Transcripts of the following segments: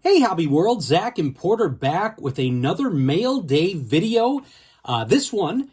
Hey, Hobby World, Zach and Porter back with another Mail Day video. This one,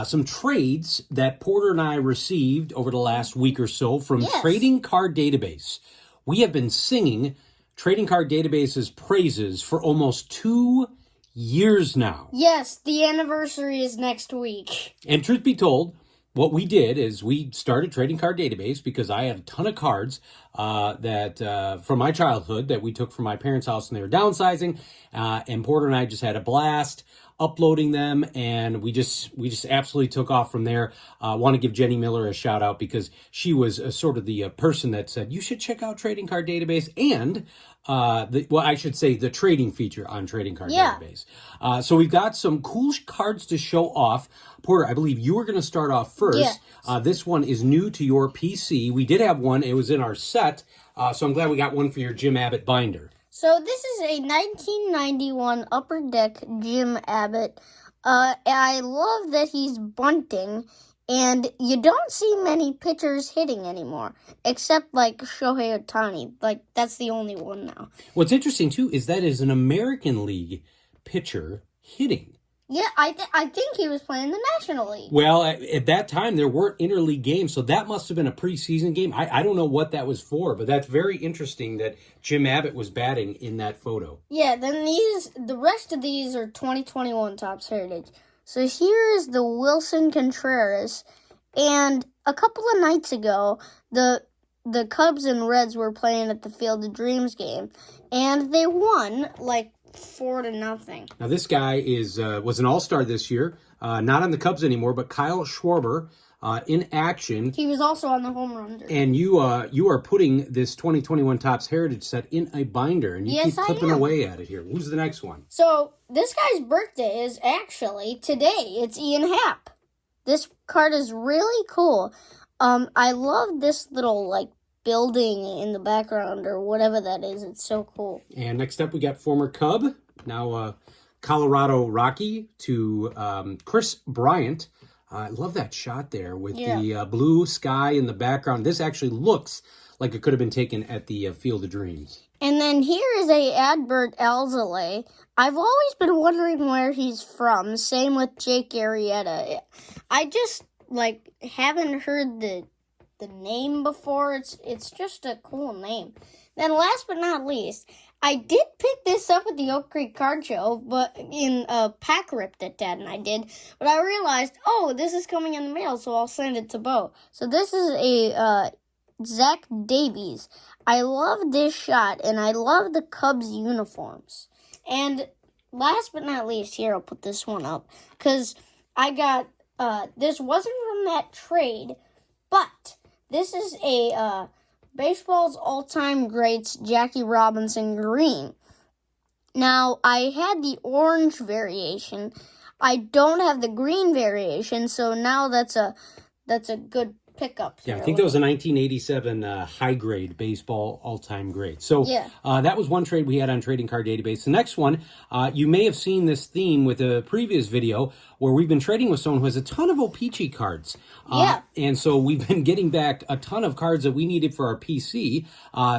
some trades that Porter and I received over the last week or so from Yes. Trading Card Database. We have been singing Trading Card Database's praises for almost 2 years now. Yes, the anniversary is next week. And truth be told, what we did is we started Trading Card Database because I had a ton of cards that from my childhood that we took from my parents' house and they were downsizing. And Porter and I just had a blast uploading them, and we just absolutely took off from there. Want to give Jenny Miller a shout out because she was sort of the person that said you should check out Trading Card Database and I should say the trading feature on Trading Card Database. So we've got some cool cards to show off. Porter, I believe you were going to start off first. Yes. This one is new to your PC. We did have one. It was in our set. So I'm glad we got one for your Jim Abbott binder. So this is a 1991 Upper Deck Jim Abbott. I love that he's bunting, and you don't see many pitchers hitting anymore, except like Shohei Ohtani. Like, that's the only one now. What's interesting, too, is that is an American League pitcher hitting. Yeah, I think he was playing the National League. Well, at that time, there weren't interleague games, so that must have been a preseason game. I don't know what that was for, but that's very interesting that Jim Abbott was batting in that photo. Yeah, then the rest of these are 2021 Topps Heritage. So here is the Wilson Contreras, and a couple of nights ago, the Cubs and Reds were playing at the Field of Dreams game, and they won, like, 4-0. Now, this guy was an all-star this year, not on the Cubs anymore, but Kyle Schwarber in action. He was also on the home run derby. And you are putting this 2021 Topps Heritage set in a binder, and you keep clipping away at it here. Who's the next one? So, this guy's birthday is actually today. It's Ian Happ. This card is really cool. I love this little, like, building in the background or whatever that is. It's so cool. And next up, we got former Cub, now Colorado Rocky, to Chris Bryant. I love that shot there with the blue sky in the background. This actually looks like it could have been taken at the Field of Dreams. And then here is a Adbert Alzolay. I've always been wondering where he's from. Same with Jake Arrieta. I just, like, haven't heard the name before. It's just a cool name. Then last but not least, I did pick this up at the Oak Creek Card Show, but in a pack rip that Dad and I did. But I realized, oh, this is coming in the mail, so I'll send it to Bo. So this is a Zach Davies. I love this shot, and I love the Cubs uniforms. And last but not least, here, I'll put this one up, because I got, this wasn't from that trade, but this is a baseball's all-time greats Jackie Robinson green. Now, I had the orange variation. I don't have the green variation, so now that's a good pickup. Yeah, I think that was a 1987 high-grade baseball all-time great. So that was one trade we had on Trading Card Database. The next one, you may have seen this theme with a previous video where we've been trading with someone who has a ton of O-Pee-Chee cards. And so we've been getting back a ton of cards that we needed for our PC,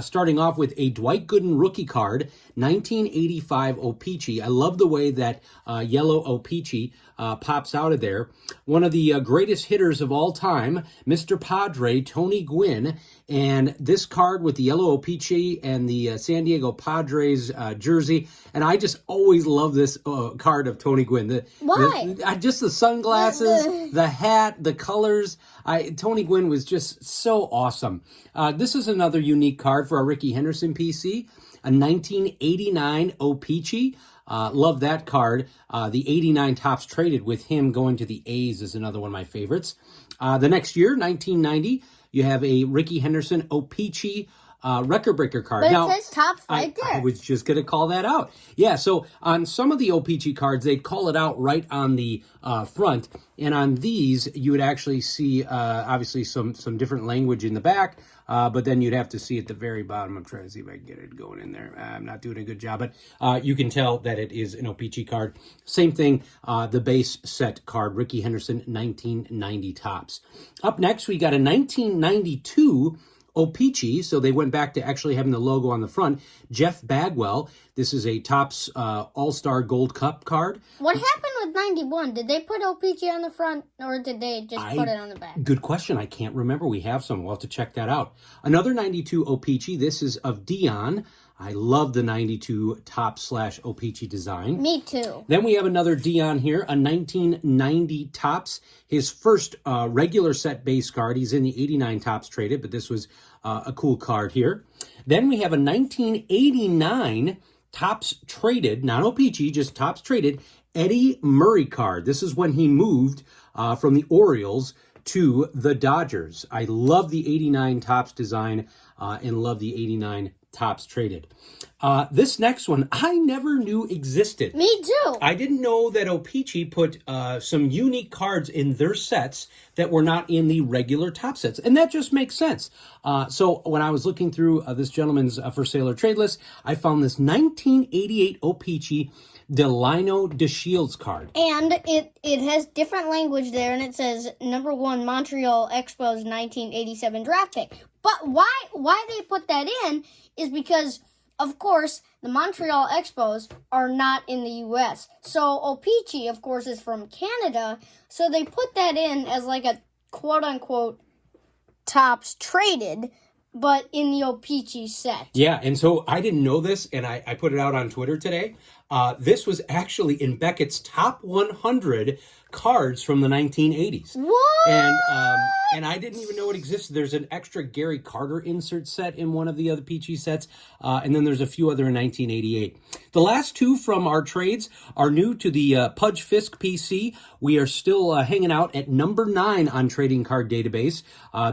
starting off with a Dwight Gooden rookie card, 1985 O-Pee-Chee. I love the way that yellow O-Pee-Chee pops out of there. One of the greatest hitters of all time, Mr. Padre, Tony Gwynn. And this card with the yellow O-Pee-Chee and the San Diego Padres jersey. And I just always love this card of Tony Gwynn. Why? Just the sunglasses, the hat, the colors. Tony Gwynn was just so awesome. This is another unique card for our Rickey Henderson PC, a 1989 O-Pee-Chee. Love that card. The 89 Topps traded with him going to the A's is another one of my favorites. The next year, 1990, you have a Rickey Henderson O-Pee-Chee record breaker card. But now, it says Topps right there. I was just going to call that out. Yeah, so on some of the O-Pee-Chee cards, they'd call it out right on the front. And on these, you would actually see, obviously, some different language in the back. But then you'd have to see at the very bottom. I'm trying to see if I can get it going in there. I'm not doing a good job, but you can tell that it is an O-Pee-Chee card. Same thing, the base set card, Rickey Henderson, 1990 Topps. Up next, we got a 1992 O-Pee-Chee, so they went back to actually having the logo on the front. Jeff Bagwell, this is a Topps All-Star Gold Cup card. What happened with 91? Did they put O-Pee-Chee on the front, or did they just put it on the back? Good question. I can't remember. We have some. We'll have to check that out. Another 92 O-Pee-Chee. This is of Deion. I love the 92 Topps / O-Pee-Chee design. Me too. Then we have another Deion here, a 1990 Topps. His first regular set base card. He's in the 89 Topps traded, but this was a cool card here. Then we have a 1989 Topps traded, not O-Pee-Chee, just Topps traded, Eddie Murray card. This is when he moved from the Orioles to the Dodgers. I love the 89 Topps design and love the 89 Topps traded. This next one, I never knew existed. Me too. I didn't know that O-Pee-Chee put some unique cards in their sets that were not in the regular Topps sets. And that just makes sense. So when I was looking through this gentleman's for sale or trade list, I found this 1988 O-Pee-Chee Delino DeShields card. And it has different language there, and it says #1 Montreal Expos 1987 draft pick. But why they put that in is because, of course, the Montreal Expos are not in the U.S. So O-Pee-Chee, of course, is from Canada. So they put that in as like a quote-unquote Topps traded, but in the O-Pee-Chee set. Yeah, and so I didn't know this, and I put it out on Twitter today. This was actually in Beckett's top 100 cards from the 1980s. What? And I didn't even know it existed. There's an extra Gary Carter insert set in one of the other Pee-Chee sets, and then there's a few other in 1988. The last two from our trades are new to the Pudge Fisk PC. We are still hanging out at #9 on Trading Card Database.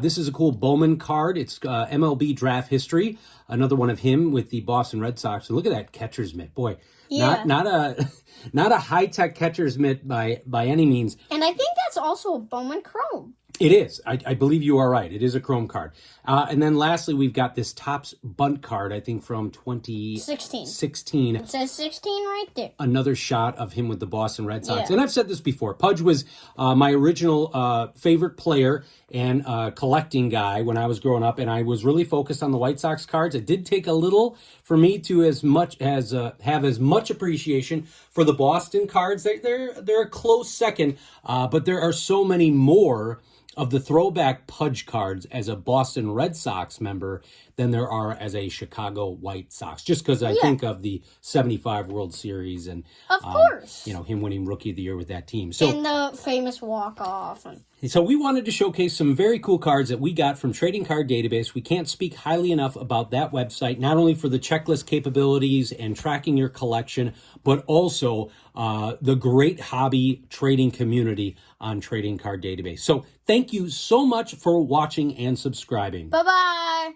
This is a cool Bowman card. It's MLB Draft History. Another one of him with the Boston Red Sox. And look at that catcher's mitt, boy. Yeah. Not a high-tech catcher's mitt by any means. And I think that's also a Bowman Chrome. It is. I believe you are right. It is a Chrome card. And then lastly, we've got this Topps Bunt card, I think from 2016. It says 16 right there. Another shot of him with the Boston Red Sox. Yeah. And I've said this before. Pudge was my original favorite player and collecting guy when I was growing up, and I was really focused on the White Sox cards. It did take a little for me to have as much appreciation for the Boston cards. They're a close second, but there are so many more of the throwback Pudge cards as a Boston Red Sox member than there are as a Chicago White Sox. Just because I think of the 75 World Series and, of course, him winning Rookie of the Year with that team. So, and the famous walk-off. So we wanted to showcase some very cool cards that we got from Trading Card Database. We can't speak highly enough about that website, not only for the checklist capabilities and tracking your collection, but also the great hobby trading community on Trading Card Database. So thank you so much for watching and subscribing. Bye-bye.